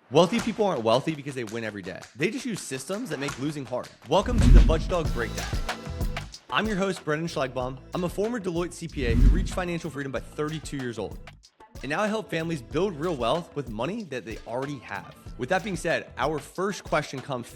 Wealthy people aren't wealthy because they win every day. They just use systems that make losing hard. Welcome to the Budgetdog Breakdown. I'm your host, Brennan Schlagbaum. I'm a former Deloitte CPA who reached financial freedom by 32 years old. And now I help families build real wealth with money that they already have. With that being said, our first question comes in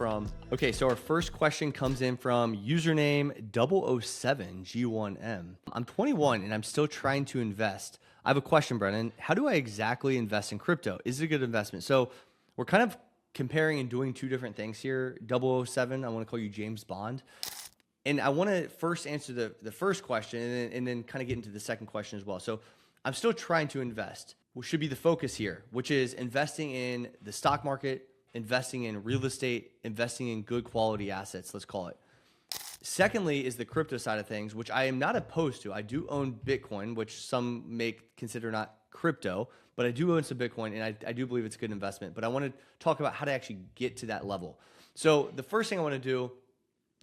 from username 007 G1M. I'm 21 and I'm still trying to invest. I have a question, Brennan. How do I exactly invest in crypto? Is it a good investment? So we're kind of comparing and doing two different things here. 007, I want to call you James Bond. And I want to first answer the first question and then kind of get into the second question as well. So I'm still trying to invest, which should be the focus here, which is investing in the stock market, investing in real estate, investing in good quality assets, let's call it. Secondly is the crypto side of things, which I am not opposed to. I do own Bitcoin, which some may consider not crypto, but I do own some Bitcoin, and I do believe it's a good investment. But I want to talk about how to actually get to that level. So the first thing I want to do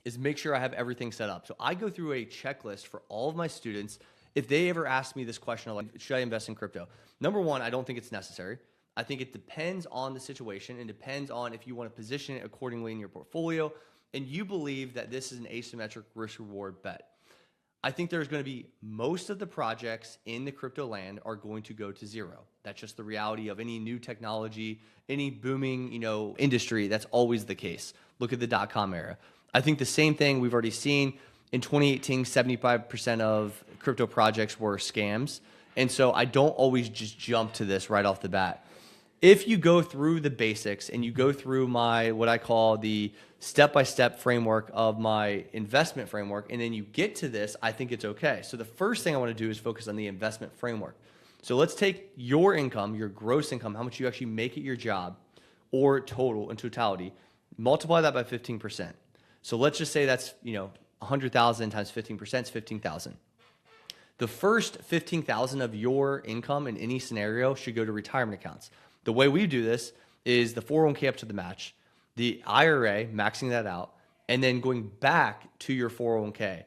is make sure I have everything set up. So I go through a checklist for all of my students. If they ever ask me this question, like, should I invest in crypto? Number one, I don't think it's necessary. I think it depends on the situation and depends on if you want to position it accordingly in your portfolio and you believe that this is an asymmetric risk reward bet. I think there's going to be most of the projects in the crypto land are going to go to zero. That's just the reality of any new technology, any booming, industry. That's always the case. Look at the .com era. I think the same thing we've already seen in 2018, 75% of crypto projects were scams. And so I don't always just jump to this right off the bat. If you go through the basics and you go through what I call the step-by-step framework of my investment framework, and then you get to this, I think it's okay. So the first thing I want to do is focus on the investment framework. So let's take your income, your gross income, how much you actually make at your job or total in totality, multiply that by 15%. So let's just say that's, 100,000 times 15% is 15,000. The first 15,000 of your income in any scenario should go to retirement accounts. The way we do this is the 401k up to the match, the IRA, maxing that out, and then going back to your 401k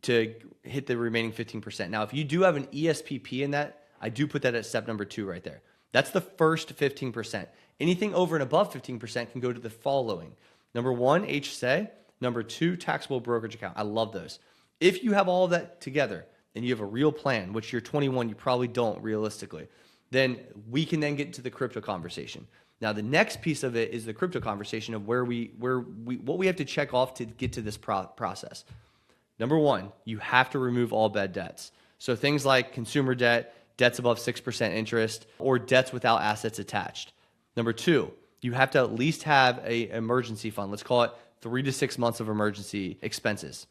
to hit the remaining 15%. Now, if you do have an ESPP in that, I do put that at step number 2 right there. That's the first 15%. Anything over and above 15% can go to the following. Number 1, HSA. Number 2, taxable brokerage account. I love those. If you have all of that together and you have a real plan, which you're 21, you probably don't realistically, then we can then get into the crypto conversation. Now, the next piece of it is the crypto conversation of what we have to check off to get to this process. Number 1, you have to remove all bad debts. So things like consumer debt, debts above 6% interest, or debts without assets attached. Number 2, you have to at least have an emergency fund. Let's call it 3 to 6 months of emergency expenses.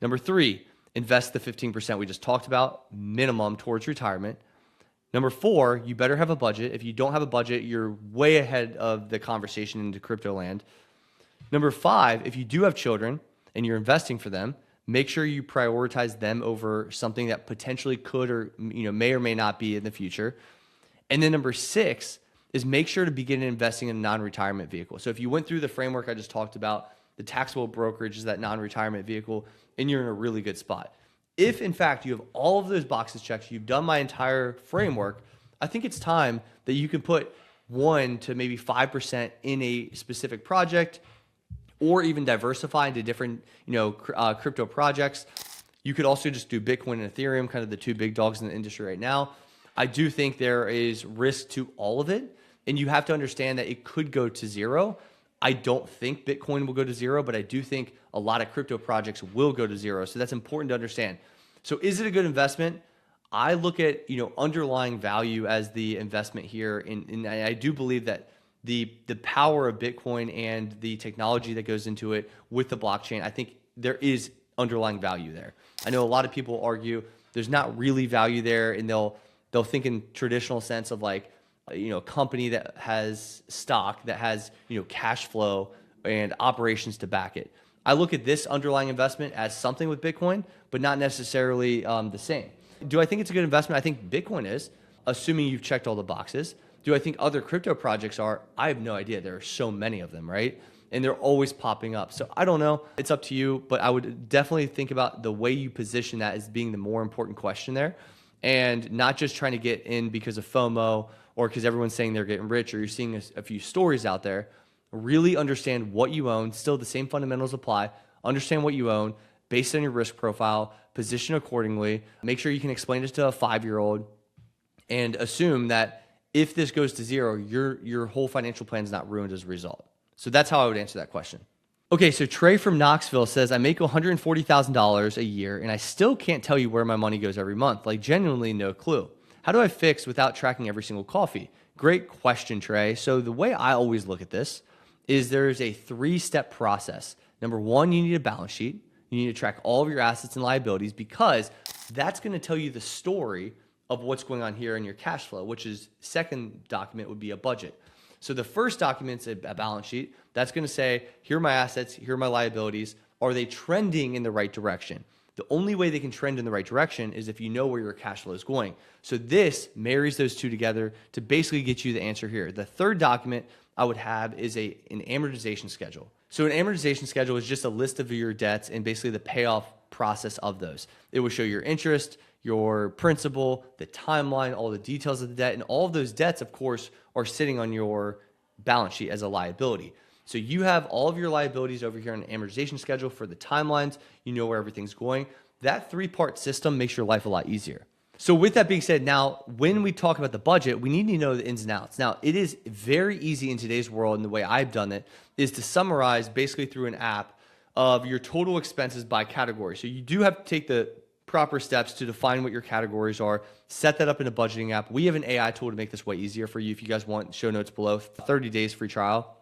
Number 3, invest the 15% we just talked about, minimum towards retirement. Number 4, you better have a budget. If you don't have a budget, you're way ahead of the conversation into crypto land. Number 5, if you do have children and you're investing for them, make sure you prioritize them over something that potentially could or may or may not be in the future. And then number 6 is make sure to begin investing in a non-retirement vehicle. So if you went through the framework I just talked about, the taxable brokerage is that non-retirement vehicle, and you're in a really good spot. If, in fact, you have all of those boxes checked, you've done my entire framework, I think it's time that you can put 1 to maybe 5% in a specific project or even diversify into different crypto projects. You could also just do Bitcoin and Ethereum, kind of the two big dogs in the industry right now. I do think there is risk to all of it, and you have to understand that it could go to zero. I don't think Bitcoin will go to zero, but I do think a lot of crypto projects will go to zero. So that's important to understand. So is it a good investment? I look at underlying value as the investment here, and I do believe that the power of Bitcoin and the technology that goes into it with the blockchain, I think there is underlying value there. I know a lot of people argue there's not really value there, and they'll think in traditional sense of like, a company that has stock, that has, cash flow and operations to back it. I look at this underlying investment as something with Bitcoin, but not necessarily the same. Do I think it's a good investment? I think Bitcoin is, assuming you've checked all the boxes. Do I think other crypto projects are? I have no idea. There are so many of them, right? And they're always popping up. So I don't know. It's up to you, but I would definitely think about the way you position that as being the more important question there, and not just trying to get in because of FOMO or because everyone's saying they're getting rich, or you're seeing a few stories out there. Really understand what you own. Still, the same fundamentals apply. Understand what you own based on your risk profile, position accordingly. Make sure you can explain it to a 5-year-old, and assume that if this goes to zero, your whole financial plan is not ruined as a result. So that's how I would answer that question. Okay, so Trey from Knoxville says, I make $140,000 a year and I still can't tell you where my money goes every month. Like, genuinely no clue. How do I fix without tracking every single coffee? Great question, Trey. So the way I always look at this is there's a 3-step process. Number 1, you need a balance sheet. You need to track all of your assets and liabilities, because that's going to tell you the story of what's going on here in your cash flow, which is second document would be a budget. So the first document's a balance sheet. That's going to say, here are my assets, here are my liabilities. Are they trending in the right direction? The only way they can trend in the right direction is if you know where your cash flow is going. So this marries those two together to basically get you the answer here. The third document I would have is an amortization schedule. So an amortization schedule is just a list of your debts and basically the payoff process of those. It will show your interest, your principal, the timeline, all the details of the debt, and all of those debts, of course, are sitting on your balance sheet as a liability. So you have all of your liabilities over here on an amortization schedule for the timelines. You know where everything's going. That 3-part system makes your life a lot easier. So with that being said, now when we talk about the budget, we need to know the ins and outs. Now, it is very easy in today's world, and the way I've done it is to summarize basically through an app of your total expenses by category. So you do have to take the proper steps to define what your categories are, set that up in a budgeting app. We have an AI tool to make this way easier for you. If you guys want, show notes below, 30 days free trial.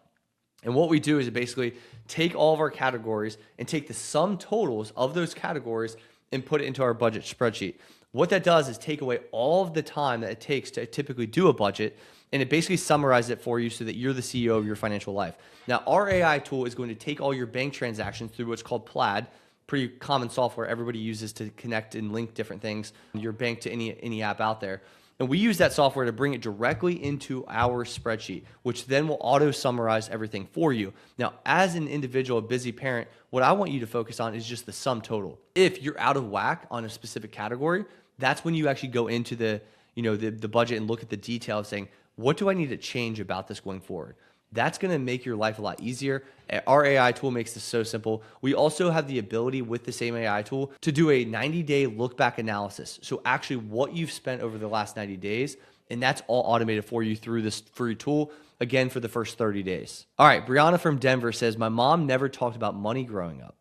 And what we do is basically take all of our categories and take the sum totals of those categories and put it into our budget spreadsheet. What that does is take away all of the time that it takes to typically do a budget, and it basically summarizes it for you so that you're the CEO of your financial life. Now, our AI tool is going to take all your bank transactions through what's called Plaid, pretty common software everybody uses to connect and link different things, your bank to any app out there. And we use that software to bring it directly into our spreadsheet, which then will auto summarize everything for you. Now, as an individual, a busy parent, what I want you to focus on is just the sum total. If you're out of whack on a specific category, that's when you actually go into the budget and look at the details, saying, what do I need to change about this going forward? That's going to make your life a lot easier. Our AI tool makes this so simple. We also have the ability with the same AI tool to do a 90-day look back analysis. So actually what you've spent over the last 90 days, and that's all automated for you through this free tool, again, for the first 30 days. All right, Brianna from Denver says, my mom never talked about money growing up.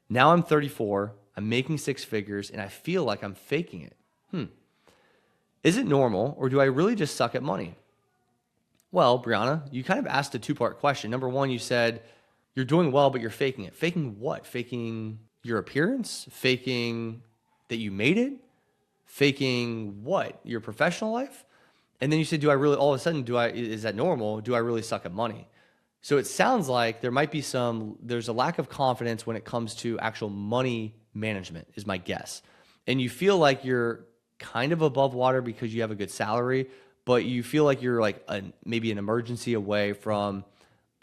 Now I'm 34, I'm making 6 figures, and I feel like I'm faking it. Is it normal, or do I really just suck at money? Well, Brianna, you kind of asked a 2-part question. Number 1, you said you're doing well, but you're faking it. Faking what? Faking your appearance? Faking that you made it? Faking what? Your professional life? And then you said, all of a sudden, is that normal? Do I really suck at money? So it sounds like there might be there's a lack of confidence when it comes to actual money management, is my guess. And you feel like you're kind of above water because you have a good salary, but you feel like you're like maybe an emergency away from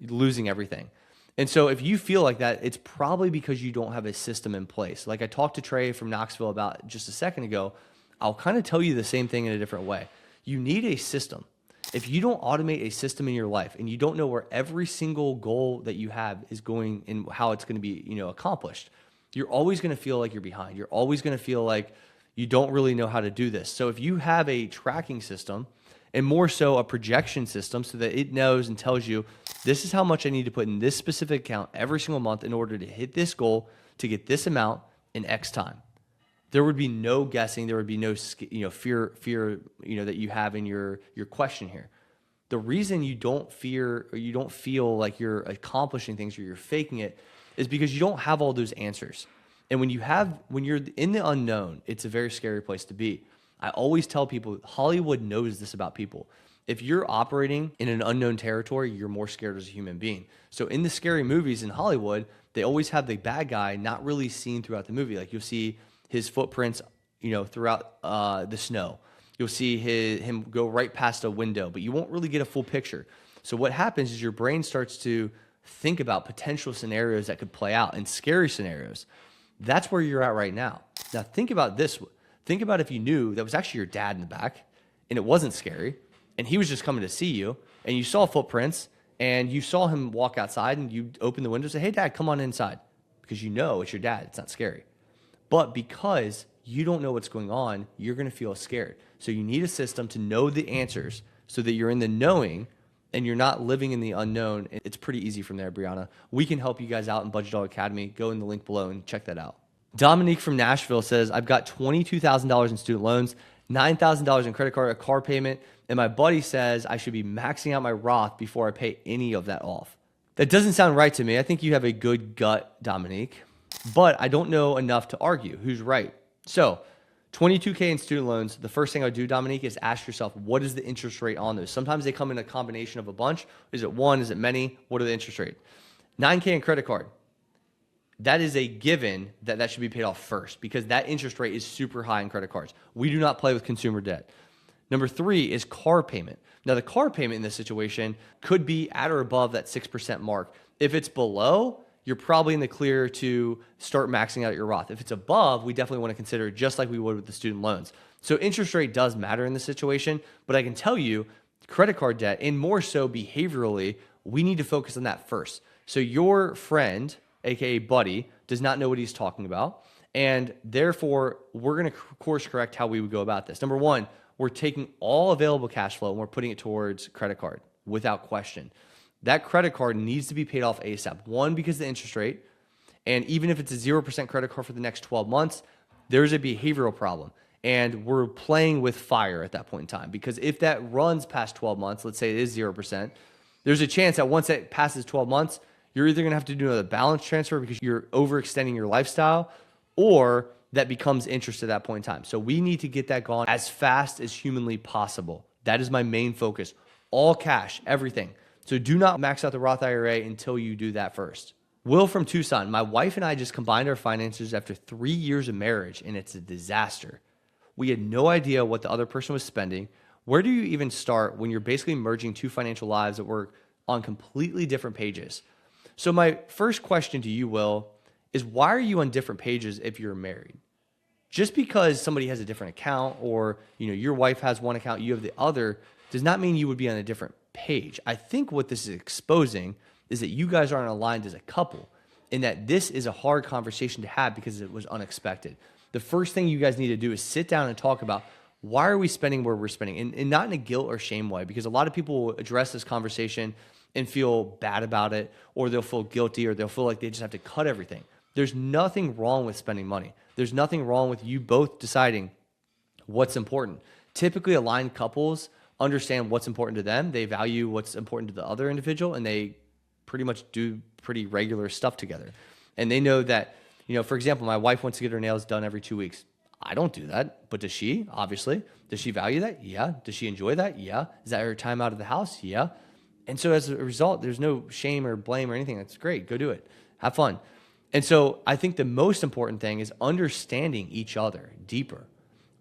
losing everything. And so if you feel like that, it's probably because you don't have a system in place. Like I talked to Trey from Knoxville about just a second ago, I'll kind of tell you the same thing in a different way. You need a system. If you don't automate a system in your life and you don't know where every single goal that you have is going and how it's going to be, accomplished, you're always going to feel like you're behind. You're always going to feel like you don't really know how to do this. So if you have a tracking system, and more so a projection system, so that it knows and tells you, this is how much I need to put in this specific account every single month in order to hit this goal, to get this amount in X time. There would be no guessing. There would be no fear that you have in your question here. The reason you don't fear or you don't feel like you're accomplishing things or you're faking it is because you don't have all those answers. And when you're in the unknown, it's a very scary place to be. I always tell people, Hollywood knows this about people. If you're operating in an unknown territory, you're more scared as a human being. So in the scary movies in Hollywood, they always have the bad guy not really seen throughout the movie. Like you'll see his footprints, throughout the snow. You'll see him go right past a window, but you won't really get a full picture. So what happens is your brain starts to think about potential scenarios that could play out and scary scenarios. That's where you're at right now. Now think about this. Think about if you knew that was actually your dad in the back and it wasn't scary and he was just coming to see you, and you saw footprints, and you saw him walk outside, and you open the window and say, hey, Dad, come on inside, because you know it's your dad. It's not scary. But because you don't know what's going on, you're going to feel scared. So you need a system to know the answers so that you're in the knowing and you're not living in the unknown. It's pretty easy from there, Brianna. We can help you guys out in Budgetdog Academy. Go in the link below and check that out. Dominique from Nashville says, I've got $22,000 in student loans, $9,000 in credit card, a car payment, and my buddy says I should be maxing out my Roth before I pay any of that off. That doesn't sound right to me. I think you have a good gut, Dominique, but I don't know enough to argue who's right. So $22K in student loans, the first thing I would do, Dominique, is ask yourself, what is the interest rate on those? Sometimes they come in a combination of a bunch. Is it one? Is it many? What are the interest rate? $9K in credit card. That is a given that should be paid off first because that interest rate is super high in credit cards. We do not play with consumer debt. Number 3 is car payment. Now, the car payment in this situation could be at or above that 6% mark. If it's below, you're probably in the clear to start maxing out your Roth. If it's above, we definitely want to consider it just like we would with the student loans. So interest rate does matter in this situation, but I can tell you credit card debt, and more so behaviorally, we need to focus on that first. So your friend, aka buddy, does not know what he's talking about, and therefore we're going to course correct how we would go about this. Number 1, we're taking all available cash flow and we're putting it towards credit card without question. That credit card needs to be paid off ASAP. 1, because of the interest rate, and even if it's a 0% credit card for the next 12 months, there's a behavioral problem. And we're playing with fire at that point in time, because if that runs past 12 months, let's say it is 0%, there's a chance that once it passes 12 months, you're either going to have to do another balance transfer because you're overextending your lifestyle, or that becomes interest at that point in time. So we need to get that gone as fast as humanly possible. That is my main focus. All cash, everything. So do not max out the Roth IRA until you do that first. Will from Tucson, my wife and I just combined our finances after 3 years of marriage, and it's a disaster. We had no idea what the other person was spending. Where do you even start when you're basically merging two financial lives that were on completely different pages? So my first question to you, Will, is why are you on different pages if you're married? Just because somebody has a different account, or your wife has one account, you have the other, does not mean you would be on a different page. I think what this is exposing is that you guys aren't aligned as a couple, and that this is a hard conversation to have because it was unexpected. The first thing you guys need to do is sit down and talk about, why are we spending where we're spending, and not in a guilt or shame way, because a lot of people will address this conversation and feel bad about it, or they'll feel guilty, or they'll feel like they just have to cut everything. There's nothing wrong with spending money. There's nothing wrong with you both deciding what's important. Typically, aligned couples understand what's important to them. They value what's important to the other individual, and they pretty much do pretty regular stuff together. And they know that, for example, my wife wants to get her nails done every 2 weeks. I don't do that, but does she? Obviously. Does she value that? Yeah. Does she enjoy that? Yeah. Is that her time out of the house? Yeah. And so as a result, there's no shame or blame or anything. That's great. Go do it. Have fun. And so I think the most important thing is understanding each other deeper.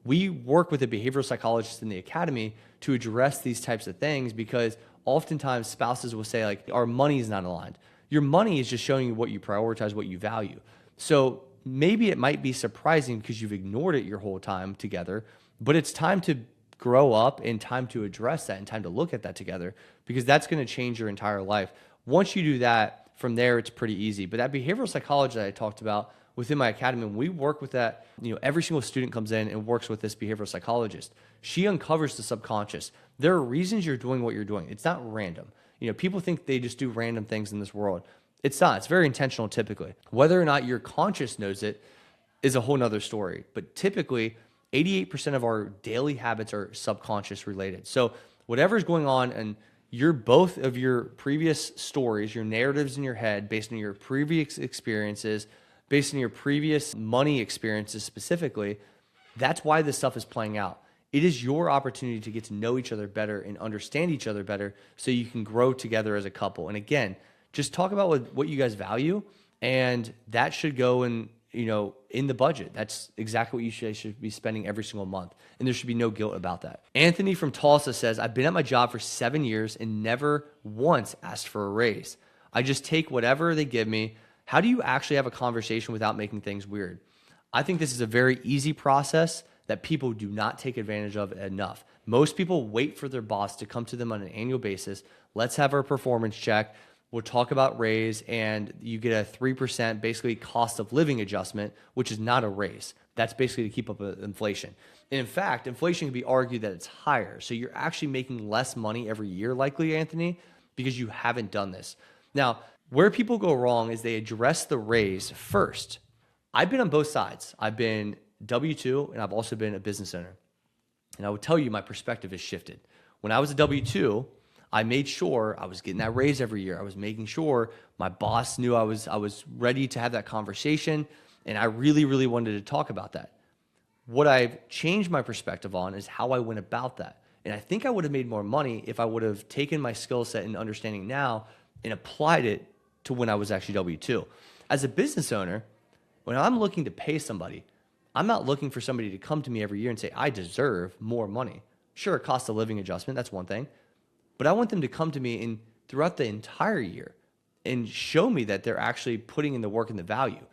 We work with a behavioral psychologist in the academy to address these types of things, because oftentimes spouses will say, like, our money is not aligned. Your money is just showing you what you prioritize, what you value. So maybe it might be surprising because you've ignored it your whole time together, but it's time to grow up and time to address that and time to look at that together, because that's going to change your entire life. Once you do that, from there, it's pretty easy. But that behavioral psychology that I talked about within my academy, when we work with that, every single student comes in and works with this behavioral psychologist. She uncovers the subconscious. There are reasons you're doing what you're doing. It's not random. People think they just do random things in this world. It's not. It's very intentional typically. Whether or not your conscious knows it is a whole nother story. But typically, 88% of our daily habits are subconscious related. So whatever's going on, and both of your previous stories, your narratives in your head, based on your previous experiences, based on your previous money experiences specifically, that's why this stuff is playing out. It is your opportunity to get to know each other better and understand each other better so you can grow together as a couple. And again, just talk about what you guys value, and that should go in the budget. That's exactly what you should be spending every single month. And there should be no guilt about that. Anthony from Tulsa says, I've been at my job for 7 years and never once asked for a raise. I just take whatever they give me. How do you actually have a conversation without making things weird? I think this is a very easy process that people do not take advantage of enough. Most people wait for their boss to come to them on an annual basis. Let's have our performance check. We'll talk about raise, and you get a 3% basically cost of living adjustment, which is not a raise. That's basically to keep up with inflation. And in fact, inflation can be argued that it's higher. So you're actually making less money every year, likely, Anthony, because you haven't done this. Now, where people go wrong is they address the raise first. I've been on both sides. I've been W-2 and I've also been a business owner. And I would tell you my perspective has shifted. When I was a W-2, I made sure I was getting that raise every year. I was making sure my boss knew I was ready to have that conversation, and I really, really wanted to talk about that. What I've changed my perspective on is how I went about that. And I think I would have made more money if I would have taken my skill set and understanding now and applied it to when I was actually W-2. As a business owner, when I'm looking to pay somebody, I'm not looking for somebody to come to me every year and say, I deserve more money. Sure, cost of living adjustment, that's one thing. But I want them to come to me and throughout the entire year and show me that they're actually putting in the work and the value.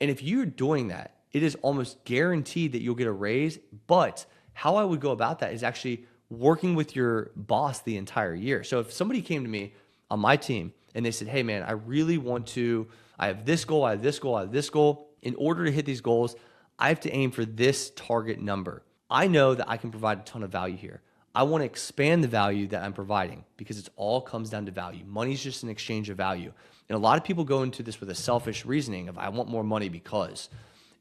And if you're doing that, it is almost guaranteed that you'll get a raise. But how I would go about that is actually working with your boss the entire year. So if somebody came to me on my team and they said, hey man, I really want to, I have this goal, I have this goal, I have this goal. In order to hit these goals, I have to aim for this target number. I know that I can provide a ton of value here. I want to expand the value that I'm providing because it all comes down to value. Money is just an exchange of value. And a lot of people go into this with a selfish reasoning of I want more money because,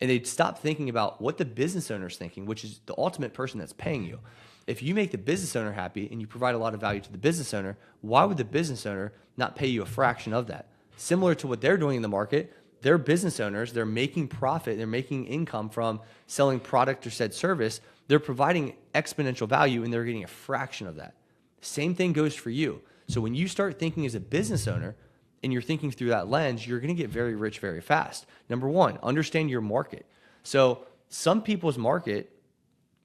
and they stop thinking about what the business owner is thinking, which is the ultimate person that's paying you. If you make the business owner happy and you provide a lot of value to the business owner, why would the business owner not pay you a fraction of that? Similar to what they're doing in the market, they're business owners, they're making profit, they're making income from selling product or said service. They're providing exponential value and they're getting a fraction of that. Same thing goes for you. So when you start thinking as a business owner and you're thinking through that lens, you're going to get very rich very fast. Number one, understand your market. So some people's market,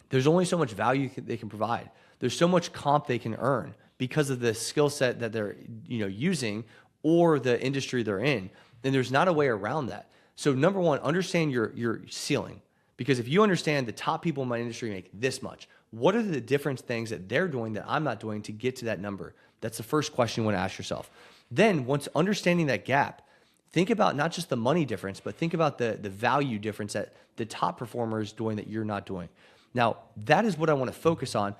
there's only so much value they can provide. There's so much comp they can earn because of the skill set that they're using or the industry they're in. And there's not a way around that. So number one, understand your ceiling. Because if you understand the top people in my industry make this much, what are the different things that they're doing that I'm not doing to get to that number? That's the first question you want to ask yourself. Then once understanding that gap, think about not just the money difference, but think about the value difference that the top performer is doing that you're not doing. Now, that is what I want to focus on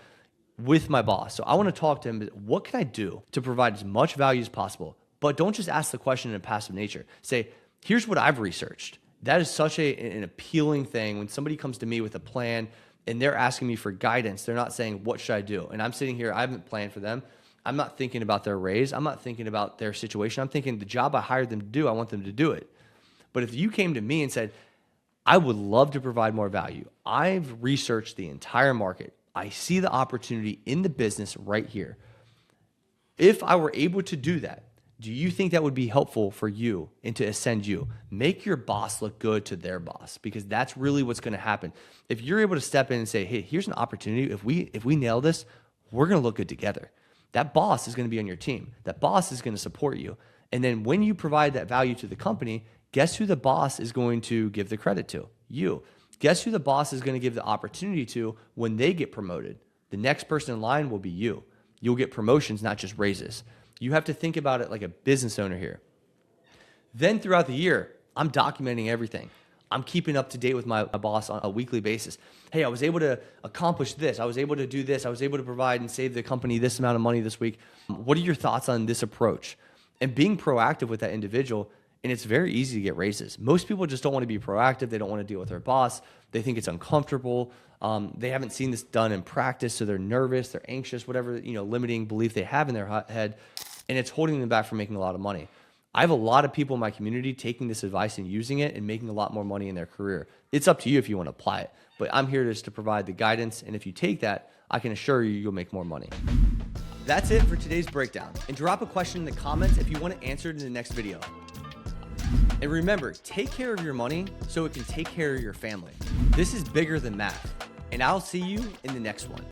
with my boss. So I want to talk to him, what can I do to provide as much value as possible? But don't just ask the question in a passive nature. Say, here's what I've researched. That is such an appealing thing when somebody comes to me with a plan and they're asking me for guidance. They're not saying, what should I do? And I'm sitting here, I haven't planned for them. I'm not thinking about their raise. I'm not thinking about their situation. I'm thinking the job I hired them to do, I want them to do it. But if you came to me and said, I would love to provide more value. I've researched the entire market. I see the opportunity in the business right here. If I were able to do that, do you think that would be helpful for you and to ascend you? Make your boss look good to their boss because that's really what's going to happen. If you're able to step in and say, hey, here's an opportunity. If we nail this, we're going to look good together. That boss is going to be on your team. That boss is going to support you. And then when you provide that value to the company, guess who the boss is going to give the credit to? You. Guess who the boss is going to give the opportunity to when they get promoted? The next person in line will be you. You'll get promotions, not just raises. You have to think about it like a business owner here. Then throughout the year, I'm documenting everything. I'm keeping up to date with my boss on a weekly basis. Hey, I was able to accomplish this. I was able to do this. I was able to provide and save the company this amount of money this week. What are your thoughts on this approach? And being proactive with that individual, and it's very easy to get raises. Most people just don't want to be proactive. They don't want to deal with their boss. They think it's uncomfortable. They haven't seen this done in practice, so they're nervous, they're anxious, whatever limiting belief they have in their head, and it's holding them back from making a lot of money. I have a lot of people in my community taking this advice and using it and making a lot more money in their career. It's up to you if you want to apply it, but I'm here just to provide the guidance, and if you take that, I can assure you you'll make more money. That's it for today's breakdown, and drop a question in the comments if you want to answer it in the next video. And remember, take care of your money so it can take care of your family. This is bigger than math, and I'll see you in the next one.